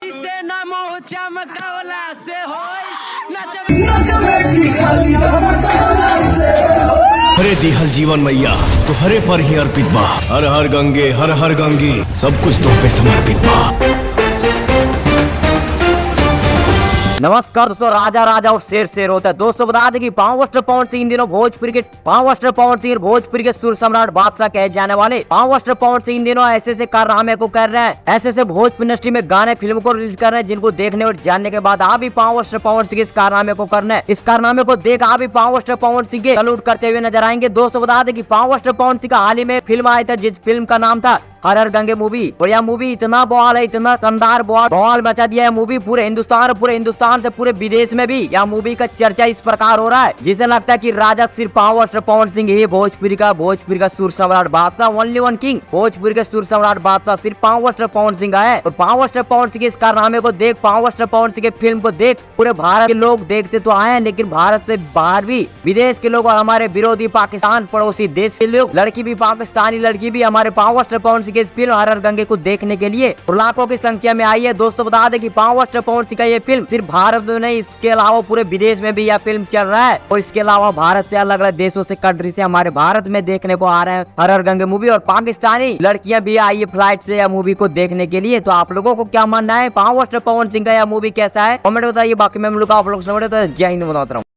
से ना मुँह चमकौला से होय हरे दिहल जीवन मैया तो हरे पर ही अर्पित बा। हर हर गंगे हर हर गंगी सब कुछ तो पे समर्पित बा। नमस्कार दोस्तों, राजा राजा और शेर शेर होता है। दोस्तों बता दें कि पावस्टर पवन सिंह इन दिनों भोजपुरी के सुर सम्राट बादशाह कहे जाने वाले पावस्टर पवन सिंह इन दिनों ऐसे से कारनामे को कर रहे हैं, ऐसे भोजपुरी इंडस्ट्री में गाने फिल्म को रिलीज कर रहे हैं, जिनको देखने और जानने के बाद आप भी पावस्टर पवन सिंह इस कारनामे को करना है। इस कारनामे को देख आप भी पावस्टर पवन सिंह के सैल्यूट करते हुए नजर आएंगे। दोस्तों बता दें कि पावस्टर पवन सिंह का हाल ही में फिल्म आया था, जिस फिल्म का नाम था हर हर गंगे मूवी। और यह मूवी इतना बवाल है, इतना शानदार बवाल मचा दिया है मूवी पूरे हिंदुस्तान से पूरे विदेश में भी यह मूवी का चर्चा इस प्रकार हो रहा है, जिसे लगता है कि राजा सिर्फ पावस्टर पवन सिंह ही भोजपुरी का सुर सम्राट बादशाह, ओनली वन किंग, भोजपुरी का सुर सम्राट बादशाह सिर्फ पावस्टर पवन सिंह है। और पावस्टर पवन सिंह के इस कारनामे को देख, पावस्टर पवन सिंह के फिल्म को देख पूरे भारत के लोग देखते तो आए हैं, लेकिन भारत से बाहर भी विदेश के लोग और हमारे विरोधी पाकिस्तान पड़ोसी देश के लोग, लड़की भी पाकिस्तानी लड़की भी हमारे पावस्टर पवन सिंह के इस फिल्म हर हर गंगे को देखने के लिए लाखों की संख्या में आई है। दोस्तों बता दें कि पावस्टर पवन सिंह का ये फिल्म सिर्फ भारत में नहीं, इसके अलावा पूरे विदेश में भी यह फिल्म चल रहा है। और इसके अलावा भारत से अलग अलग देशों से, कंट्री से हमारे भारत में देखने को आ रहे हैं हर हर गंगे मूवी। और पाकिस्तानी लड़कियां भी आई है फ्लाइट से यह मूवी को देखने के लिए। तो आप लोगों को क्या मानना है, पावस्टर पवन सिंह का यह मूवी कैसा है, कमेंट बताइए। बाकी मैं आप लोग जय हिंद बताता हूँ।